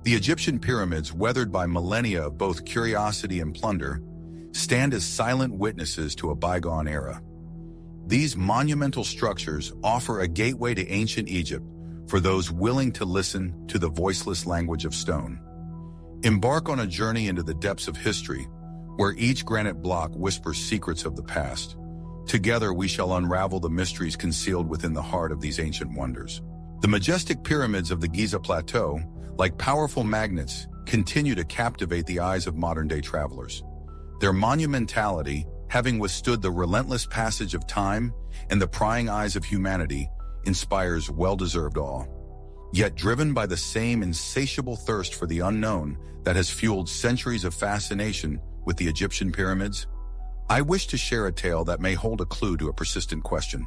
The Egyptian pyramids, weathered by millennia of both curiosity and plunder, stand as silent witnesses to a bygone era. These monumental structures offer a gateway to ancient Egypt for those willing to listen to the voiceless language of stone. Embark on a journey into the depths of history, where each granite block whispers secrets of the past. Together we shall unravel the mysteries concealed within the heart of these ancient wonders. The majestic pyramids of the Giza Plateau, like powerful magnets, continue to captivate the eyes of modern-day travelers. Their monumentality, having withstood the relentless passage of time and the prying eyes of humanity, inspires well-deserved awe. Yet driven by the same insatiable thirst for the unknown that has fueled centuries of fascination with the Egyptian pyramids, I wish to share a tale that may hold a clue to a persistent question.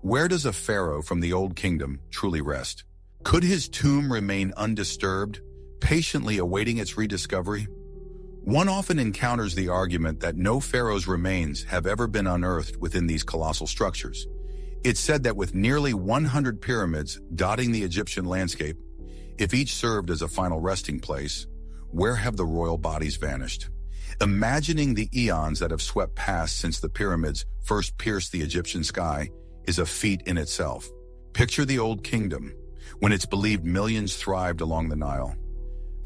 Where does a pharaoh from the Old Kingdom truly rest? Could his tomb remain undisturbed, patiently awaiting its rediscovery? One often encounters the argument that no pharaoh's remains have ever been unearthed within these colossal structures. It's said that with nearly 100 pyramids dotting the Egyptian landscape, if each served as a final resting place, where have the royal bodies vanished? Imagining the eons that have swept past since the pyramids first pierced the Egyptian sky is a feat in itself. Picture the Old Kingdom, when it's believed millions thrived along the Nile.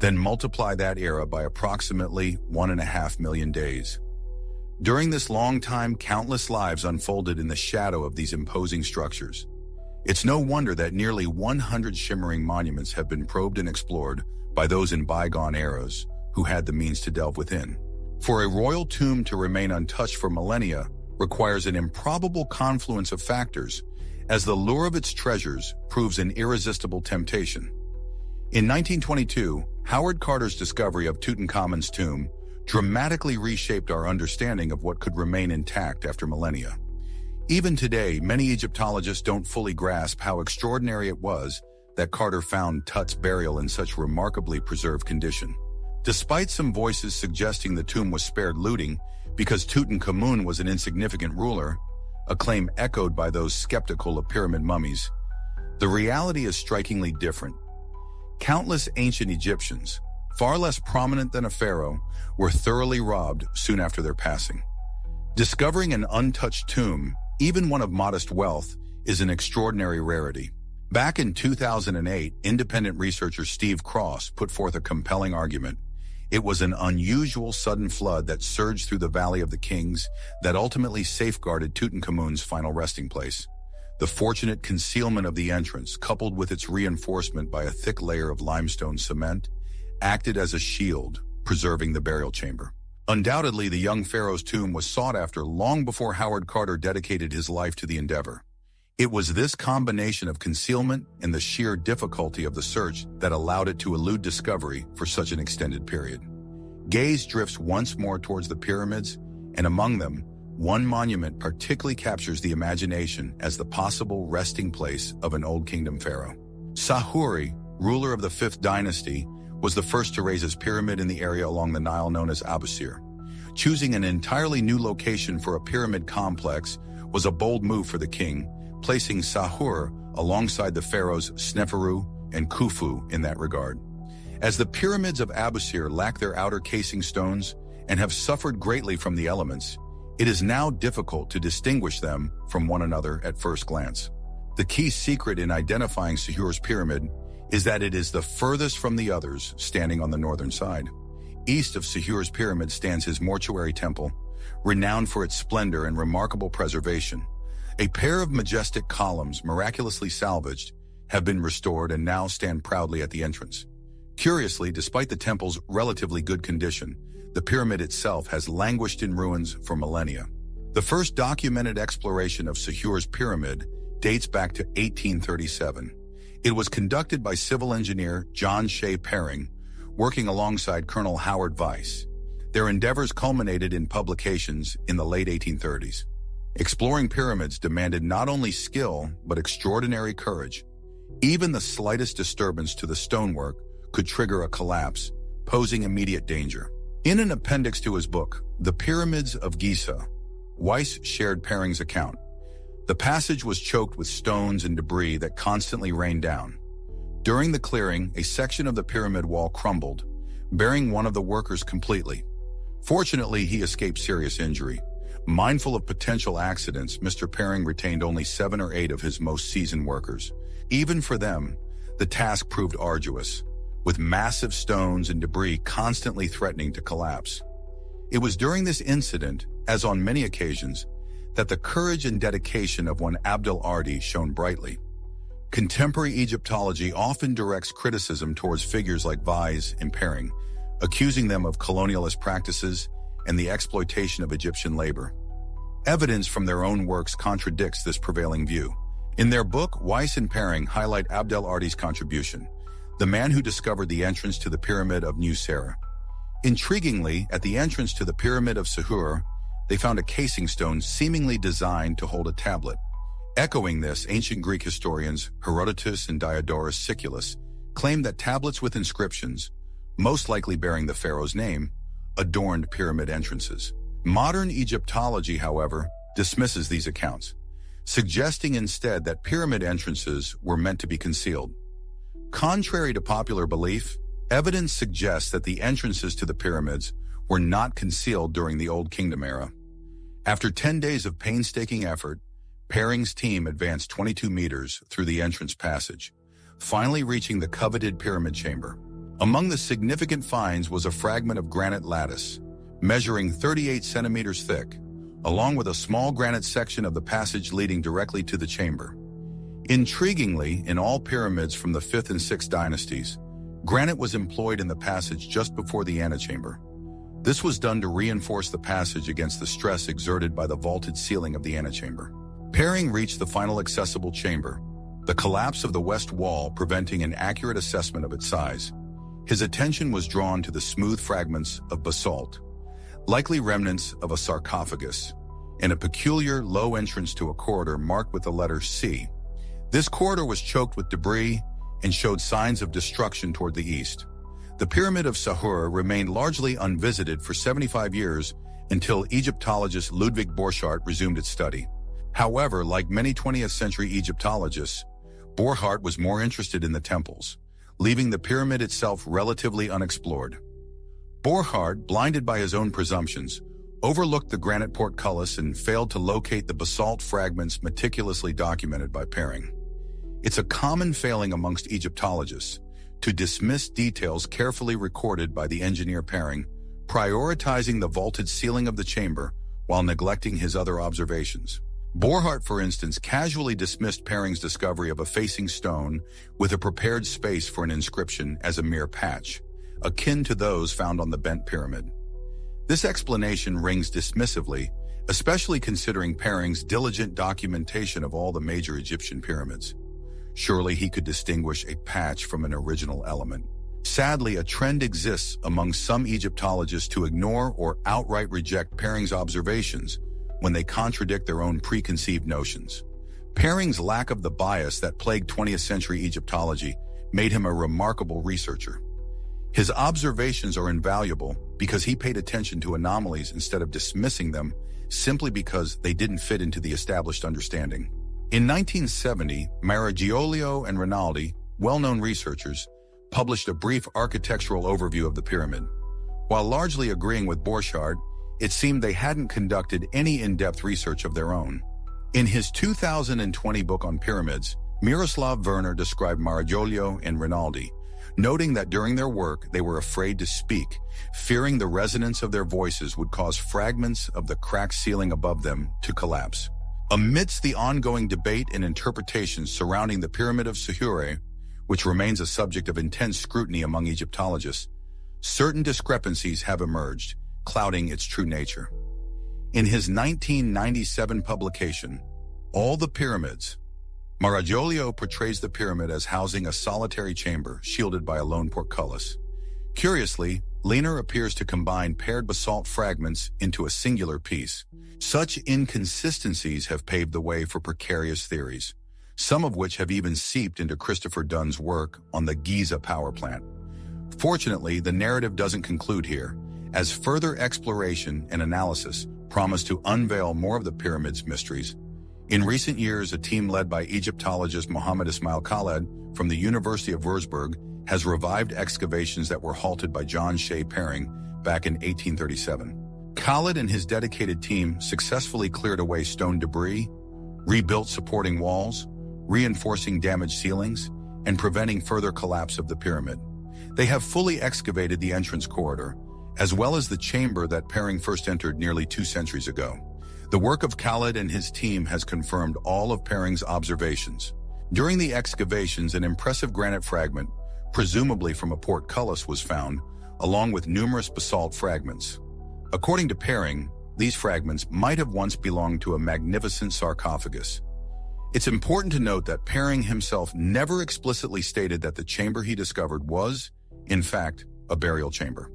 Then multiply that era by approximately 1.5 million days. During this long time, countless lives unfolded in the shadow of these imposing structures. It's no wonder that nearly 100 shimmering monuments have been probed and explored by those in bygone eras who had the means to delve within. For a royal tomb to remain untouched for millennia requires an improbable confluence of factors, as the lure of its treasures proves an irresistible temptation. In 1922, Howard Carter's discovery of Tutankhamun's tomb dramatically reshaped our understanding of what could remain intact after millennia. Even today, many Egyptologists don't fully grasp how extraordinary it was that Carter found Tut's burial in such remarkably preserved condition. Despite some voices suggesting the tomb was spared looting because Tutankhamun was an insignificant ruler, a claim echoed by those skeptical of pyramid mummies, the reality is strikingly different. Countless ancient Egyptians, far less prominent than a pharaoh, were thoroughly robbed soon after their passing. Discovering an untouched tomb, even one of modest wealth, is an extraordinary rarity. Back in 2008, independent researcher Steve Cross put forth a compelling argument. It was an unusual sudden flood that surged through the Valley of the Kings that ultimately safeguarded Tutankhamun's final resting place. The fortunate concealment of the entrance, coupled with its reinforcement by a thick layer of limestone cement, acted as a shield, preserving the burial chamber. Undoubtedly, the young pharaoh's tomb was sought after long before Howard Carter dedicated his life to the endeavor. It was this combination of concealment and the sheer difficulty of the search that allowed it to elude discovery for such an extended period. Gaze drifts once more towards the pyramids, and among them, one monument particularly captures the imagination as the possible resting place of an Old Kingdom pharaoh. Sahura, ruler of the 5th dynasty, was the first to raise his pyramid in the area along the Nile known as Abusir. Choosing an entirely new location for a pyramid complex was a bold move for the king, placing Sahura alongside the pharaohs Sneferu and Khufu in that regard. As the pyramids of Abusir lack their outer casing stones and have suffered greatly from the elements, it is now difficult to distinguish them from one another at first glance. The key secret in identifying Sahura's pyramid is that it is the furthest from the others, standing on the northern side. East of Sahura's pyramid stands his mortuary temple, renowned for its splendor and remarkable preservation. A pair of majestic columns, miraculously salvaged, have been restored and now stand proudly at the entrance. Curiously, despite the temple's relatively good condition, the pyramid itself has languished in ruins for millennia. The first documented exploration of Sahura's pyramid dates back to 1837. It was conducted by civil engineer John Shae Pering, working alongside Colonel Howard Weiss. Their endeavors culminated in publications in the late 1830s. Exploring pyramids demanded not only skill, but extraordinary courage. Even the slightest disturbance to the stonework could trigger a collapse, posing immediate danger. In an appendix to his book, The Pyramids of Giza, Weiss shared Pering's account. The passage was choked with stones and debris that constantly rained down. During the clearing, a section of the pyramid wall crumbled, burying one of the workers completely. Fortunately, he escaped serious injury. Mindful of potential accidents, Mr. Pering retained only 7 or 8 of his most seasoned workers. Even for them, the task proved arduous, with massive stones and debris constantly threatening to collapse. It was during this incident, as on many occasions, that the courage and dedication of one Abdel Ardi shone brightly. Contemporary Egyptology often directs criticism towards figures like Weiss and Pering, accusing them of colonialist practices and the exploitation of Egyptian labor. Evidence from their own works contradicts this prevailing view. In their book, Weiss and Pering highlight Abdel Ardi's contribution, the man who discovered the entrance to the Pyramid of Sahura. Intriguingly, at the entrance to the Pyramid of Sahura, they found a casing stone seemingly designed to hold a tablet. Echoing this, ancient Greek historians Herodotus and Diodorus Siculus claimed that tablets with inscriptions, most likely bearing the pharaoh's name, adorned pyramid entrances. Modern Egyptology, however, dismisses these accounts, suggesting instead that pyramid entrances were meant to be concealed. Contrary to popular belief, evidence suggests that the entrances to the pyramids were not concealed during the Old Kingdom era. After 10 days of painstaking effort, Pering's team advanced 22 meters through the entrance passage, finally reaching the coveted pyramid chamber. Among the significant finds was a fragment of granite lattice, measuring 38 centimeters thick, along with a small granite section of the passage leading directly to the chamber. Intriguingly, in all pyramids from the 5th and 6th dynasties, granite was employed in the passage just before the antechamber. This was done to reinforce the passage against the stress exerted by the vaulted ceiling of the antechamber. Pering reached the final accessible chamber, the collapse of the west wall preventing an accurate assessment of its size. His attention was drawn to the smooth fragments of basalt, likely remnants of a sarcophagus, and a peculiar low entrance to a corridor marked with the letter C. This corridor was choked with debris and showed signs of destruction toward the east. The Pyramid of Sahura remained largely unvisited for 75 years until Egyptologist Ludwig Borchardt resumed its study. However, like many 20th century Egyptologists, Borchardt was more interested in the temples, leaving the pyramid itself relatively unexplored. Borchardt, blinded by his own presumptions, overlooked the granite portcullis and failed to locate the basalt fragments meticulously documented by Pering. It's a common failing amongst Egyptologists to dismiss details carefully recorded by the engineer Pering, prioritizing the vaulted ceiling of the chamber while neglecting his other observations. Borchardt, for instance, casually dismissed Pering's discovery of a facing stone with a prepared space for an inscription as a mere patch, akin to those found on the bent pyramid. This explanation rings dismissively, especially considering Pering's diligent documentation of all the major Egyptian pyramids. Surely he could distinguish a patch from an original element. Sadly, a trend exists among some Egyptologists to ignore or outright reject Pering's observations when they contradict their own preconceived notions. Pering's lack of the bias that plagued 20th century Egyptology made him a remarkable researcher. His observations are invaluable because he paid attention to anomalies instead of dismissing them simply because they didn't fit into the established understanding. In 1970, Maraggiolio and Rinaldi, well-known researchers, published a brief architectural overview of the pyramid. While largely agreeing with Borchardt, it seemed they hadn't conducted any in-depth research of their own. In his 2020 book on pyramids, Miroslav Werner described Maraggiolio and Rinaldi, noting that during their work they were afraid to speak, fearing the resonance of their voices would cause fragments of the cracked ceiling above them to collapse. Amidst the ongoing debate and interpretations surrounding the Pyramid of Sahura, which remains a subject of intense scrutiny among Egyptologists, certain discrepancies have emerged, clouding its true nature. In his 1997 publication, All the Pyramids, Maraggiolio portrays the pyramid as housing a solitary chamber shielded by a lone portcullis. Curiously, Lehner appears to combine paired basalt fragments into a singular piece. Such inconsistencies have paved the way for precarious theories, some of which have even seeped into Christopher Dunn's work on the Giza power plant. Fortunately, the narrative doesn't conclude here, as further exploration and analysis promise to unveil more of the pyramid's mysteries. In recent years, a team led by Egyptologist Mohamed Ismail Khaled from the University of Würzburg has revived excavations that were halted by John Shae Pering back in 1837. Khaled and his dedicated team successfully cleared away stone debris, rebuilt supporting walls, reinforcing damaged ceilings, and preventing further collapse of the pyramid. They have fully excavated the entrance corridor, as well as the chamber that Pering first entered nearly 2 centuries ago. The work of Khaled and his team has confirmed all of Pering's observations. During the excavations, an impressive granite fragment, presumably from a portcullis, was found, along with numerous basalt fragments. According to Pering, these fragments might have once belonged to a magnificent sarcophagus. It's important to note that Pering himself never explicitly stated that the chamber he discovered was, in fact, a burial chamber.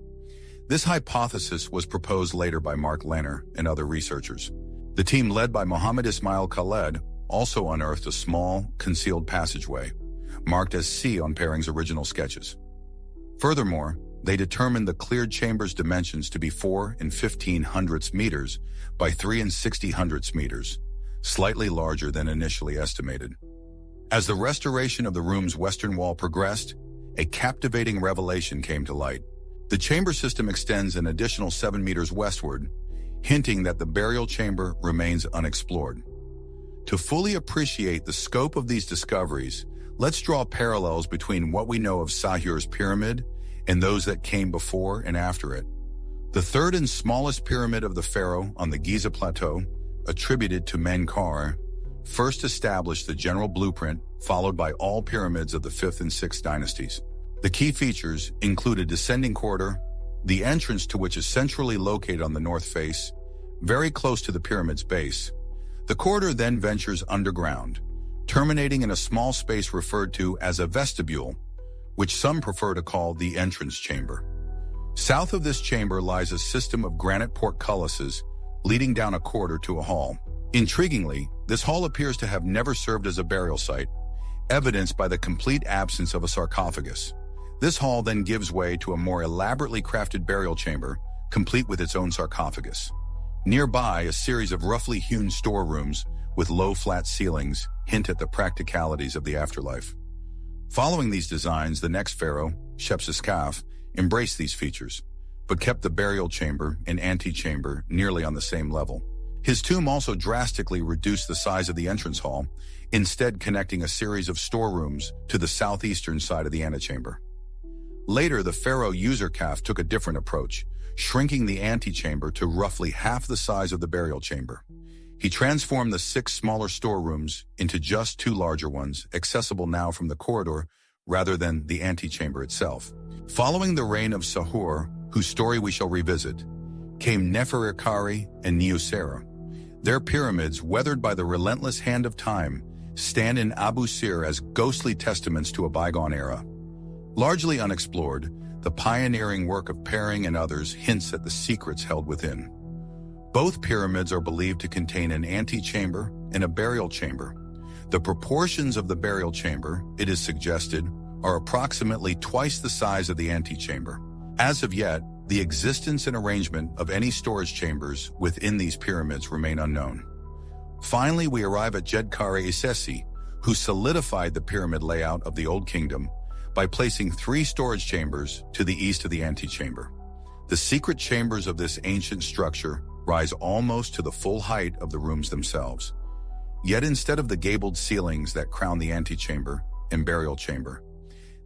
This hypothesis was proposed later by Mark Lanner and other researchers. The team led by Mohamed Ismail Khaled also unearthed a small, concealed passageway, marked as C on Pering's original sketches. Furthermore, they determined the cleared chamber's dimensions to be 4 1500 meters by 3 60 meters, slightly larger than initially estimated. As the restoration of the room's western wall progressed, a captivating revelation came to light. The chamber system extends an additional 7 meters westward, hinting that the burial chamber remains unexplored. To fully appreciate the scope of these discoveries, let's draw parallels between what we know of Sahura's pyramid and those that came before and after it. The third and smallest pyramid of the pharaoh on the Giza Plateau, attributed to Menkaure, first established the general blueprint, followed by all pyramids of the 5th and 6th dynasties. The key features include a descending corridor, the entrance to which is centrally located on the north face, very close to the pyramid's base. The corridor then ventures underground, terminating in a small space referred to as a vestibule, which some prefer to call the entrance chamber. South of this chamber lies a system of granite portcullises leading down a corridor to a hall. Intriguingly, this hall appears to have never served as a burial site, evidenced by the complete absence of a sarcophagus. This hall then gives way to a more elaborately crafted burial chamber, complete with its own sarcophagus. Nearby, a series of roughly hewn storerooms with low flat ceilings hint at the practicalities of the afterlife. Following these designs, the next pharaoh, Shepseskaf, embraced these features, but kept the burial chamber and antechamber nearly on the same level. His tomb also drastically reduced the size of the entrance hall, instead connecting a series of storerooms to the southeastern side of the antechamber. Later, the pharaoh Userkaf took a different approach, shrinking the antechamber to roughly half the size of the burial chamber. He transformed the 6 smaller storerooms into just 2 larger ones, accessible now from the corridor rather than the antechamber itself. Following the reign of Sahura, whose story we shall revisit, came Neferkari and Niuserre. Their pyramids, weathered by the relentless hand of time, stand in Abu Sir as ghostly testaments to a bygone era. Largely unexplored, the pioneering work of Pering and others hints at the secrets held within. Both pyramids are believed to contain an antechamber and a burial chamber. The proportions of the burial chamber, it is suggested, are approximately twice the size of the antechamber. As of yet, the existence and arrangement of any storage chambers within these pyramids remain unknown. Finally, we arrive at Djedkare-Isesi, who solidified the pyramid layout of the Old Kingdom by placing 3 storage chambers to the east of the antechamber. The secret chambers of this ancient structure rise almost to the full height of the rooms themselves. Yet instead of the gabled ceilings that crown the antechamber and burial chamber,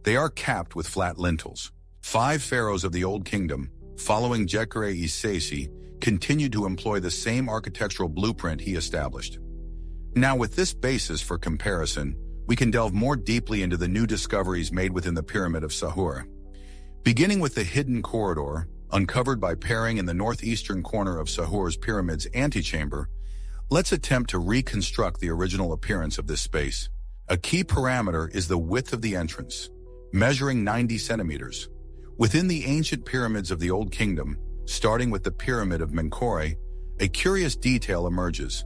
they are capped with flat lintels. 5 pharaohs of the Old Kingdom, following Djedkare-Isesi, continued to employ the same architectural blueprint he established. Now, with this basis for comparison, we can delve more deeply into the new discoveries made within the Pyramid of Sahura. Beginning with the hidden corridor, uncovered by Pering in the northeastern corner of Sahura's pyramid's antechamber, let's attempt to reconstruct the original appearance of this space. A key parameter is the width of the entrance, measuring 90 centimeters. Within the ancient pyramids of the Old Kingdom, starting with the Pyramid of Menkaure, a curious detail emerges.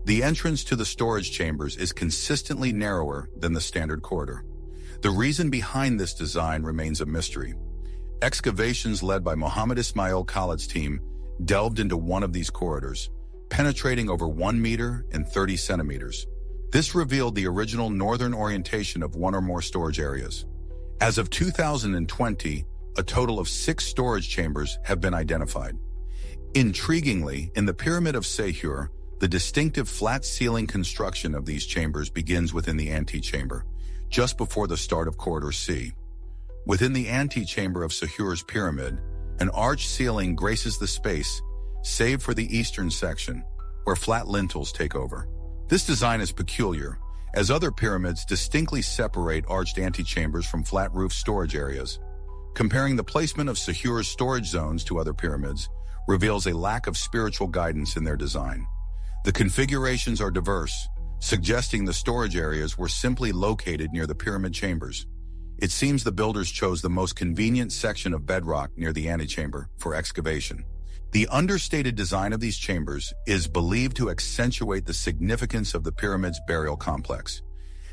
The entrance to the storage chambers is consistently narrower than the standard corridor. The reason behind this design remains a mystery. Excavations led by Mohamed Ismail Khaled's team delved into one of these corridors, penetrating over 1 meter and 30 centimeters. This revealed the original northern orientation of one or more storage areas. As of 2020, a total of 6 storage chambers have been identified. Intriguingly, in the Pyramid of Sahura, the distinctive flat-ceiling construction of these chambers begins within the antechamber, just before the start of Corridor C. Within the antechamber of Sahura's pyramid, an arched ceiling graces the space, save for the eastern section, where flat lintels take over. This design is peculiar, as other pyramids distinctly separate arched antechambers from flat-roof storage areas. Comparing the placement of Sahura's storage zones to other pyramids reveals a lack of spiritual guidance in their design. The configurations are diverse, suggesting the storage areas were simply located near the pyramid chambers. It seems the builders chose the most convenient section of bedrock near the antechamber for excavation. The understated design of these chambers is believed to accentuate the significance of the pyramid's burial complex.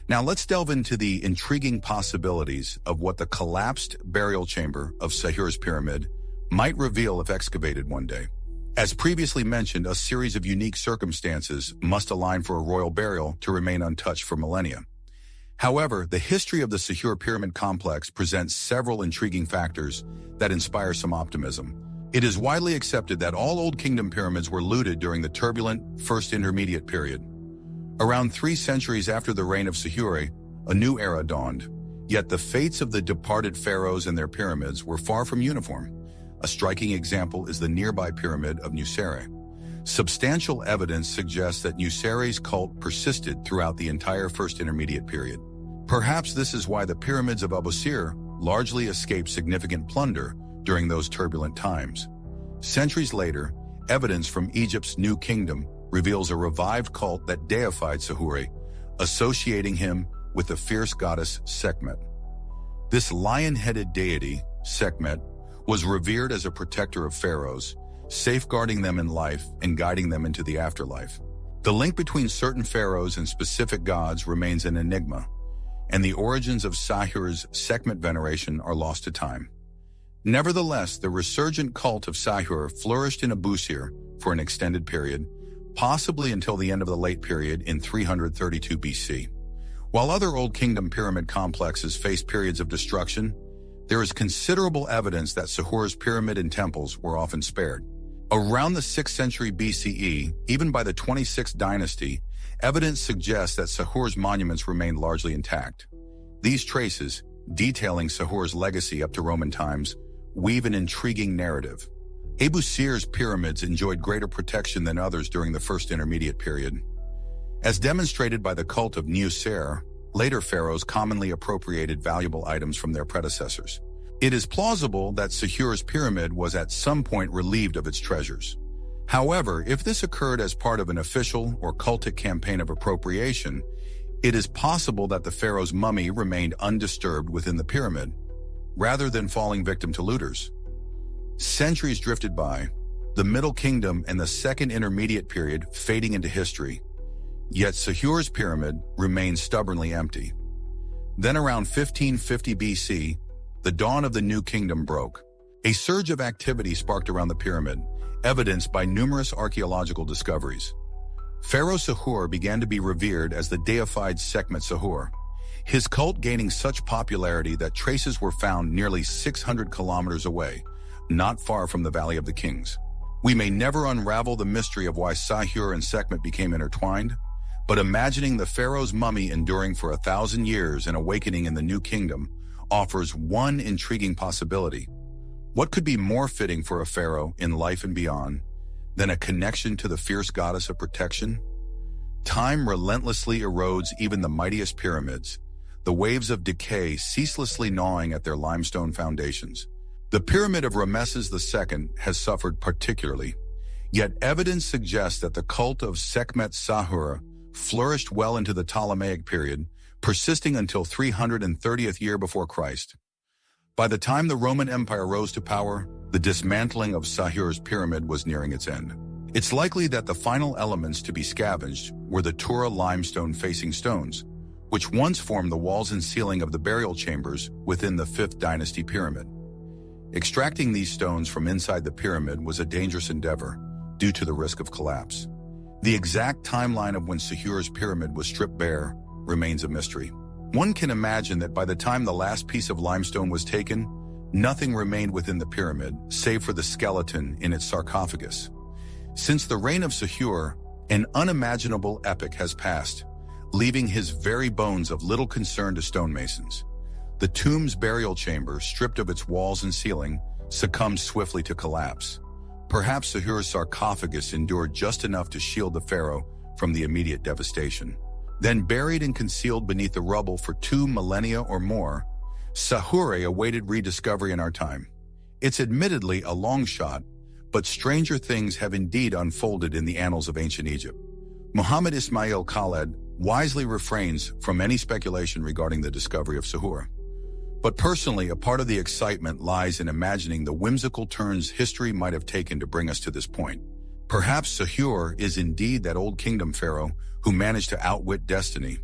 Now let's delve into the intriguing possibilities of what the collapsed burial chamber of Sahura's pyramid might reveal if excavated one day. As previously mentioned, a series of unique circumstances must align for a royal burial to remain untouched for millennia. However, the history of the Sahura pyramid complex presents several intriguing factors that inspire some optimism. It is widely accepted that all Old Kingdom pyramids were looted during the turbulent First Intermediate period. Around 3 centuries after the reign of Sahura, a new era dawned. Yet the fates of the departed pharaohs and their pyramids were far from uniform. A striking example is the nearby pyramid of Nusere. Substantial evidence suggests that Nusere's cult persisted throughout the entire First Intermediate period. Perhaps this is why the pyramids of Abusir largely escaped significant plunder during those turbulent times. Centuries later, evidence from Egypt's New Kingdom reveals a revived cult that deified Sahura, associating him with the fierce goddess Sekhmet. This lion-headed deity, Sekhmet, was revered as a protector of pharaohs, safeguarding them in life and guiding them into the afterlife. The link between certain pharaohs and specific gods remains an enigma, and the origins of Sahura's Sekhmet veneration are lost to time. Nevertheless, the resurgent cult of Sahura flourished in Abusir for an extended period, possibly until the end of the late period in 332 BC. While other Old Kingdom pyramid complexes faced periods of destruction, there is considerable evidence that Sahura's pyramid and temples were often spared. Around the 6th century BCE, even by the 26th dynasty, evidence suggests that Sahura's monuments remained largely intact. These traces, detailing Sahura's legacy up to Roman times, weave an intriguing narrative. Abusir's pyramids enjoyed greater protection than others during the First Intermediate period. As demonstrated by the cult of Nusere, later pharaohs commonly appropriated valuable items from their predecessors. It is plausible that Sahura's pyramid was at some point relieved of its treasures. However, if this occurred as part of an official or cultic campaign of appropriation, it is possible that the pharaoh's mummy remained undisturbed within the pyramid, rather than falling victim to looters. Centuries drifted by, the Middle Kingdom and the Second Intermediate period fading into history, yet Sahura's pyramid remained stubbornly empty. Then around 1550 BC, the dawn of the New Kingdom broke. A surge of activity sparked around the pyramid, evidenced by numerous archaeological discoveries. Pharaoh Sahura began to be revered as the deified Sekhmet Sahura, his cult gaining such popularity that traces were found nearly 600 kilometers away, not far from the Valley of the Kings. We may never unravel the mystery of why Sahura and Sekhmet became intertwined, but imagining the pharaoh's mummy enduring for 1,000 years and awakening in the New Kingdom offers one intriguing possibility. What could be more fitting for a pharaoh in life and beyond than a connection to the fierce goddess of protection? Time relentlessly erodes even the mightiest pyramids, the waves of decay ceaselessly gnawing at their limestone foundations. The pyramid of Ramesses II has suffered particularly, yet evidence suggests that the cult of Sekhmet Sahura flourished well into the Ptolemaic period, persisting until 330th year before Christ. By the time the Roman Empire rose to power, the dismantling of Sahura's pyramid was nearing its end. It's likely that the final elements to be scavenged were the Tura limestone facing stones, which once formed the walls and ceiling of the burial chambers within the 5th dynasty pyramid. Extracting these stones from inside the pyramid was a dangerous endeavor due to the risk of collapse. The exact timeline of when Sahura's pyramid was stripped bare remains a mystery. One can imagine that by the time the last piece of limestone was taken, nothing remained within the pyramid save for the skeleton in its sarcophagus. Since the reign of Sahura, an unimaginable epoch has passed, leaving his very bones of little concern to stonemasons. The tomb's burial chamber, stripped of its walls and ceiling, succumbed swiftly to collapse. Perhaps Sahura's sarcophagus endured just enough to shield the pharaoh from the immediate devastation. Then, buried and concealed beneath the rubble for 2 millennia or more, Sahura awaited rediscovery in our time. It's admittedly a long shot, but stranger things have indeed unfolded in the annals of ancient Egypt. Mohamed Ismail Khaled wisely refrains from any speculation regarding the discovery of Sahura. But personally, a part of the excitement lies in imagining the whimsical turns history might have taken to bring us to this point. Perhaps Sahura is indeed that old kingdom pharaoh who managed to outwit destiny.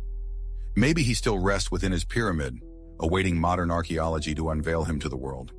Maybe he still rests within his pyramid, awaiting modern archaeology to unveil him to the world.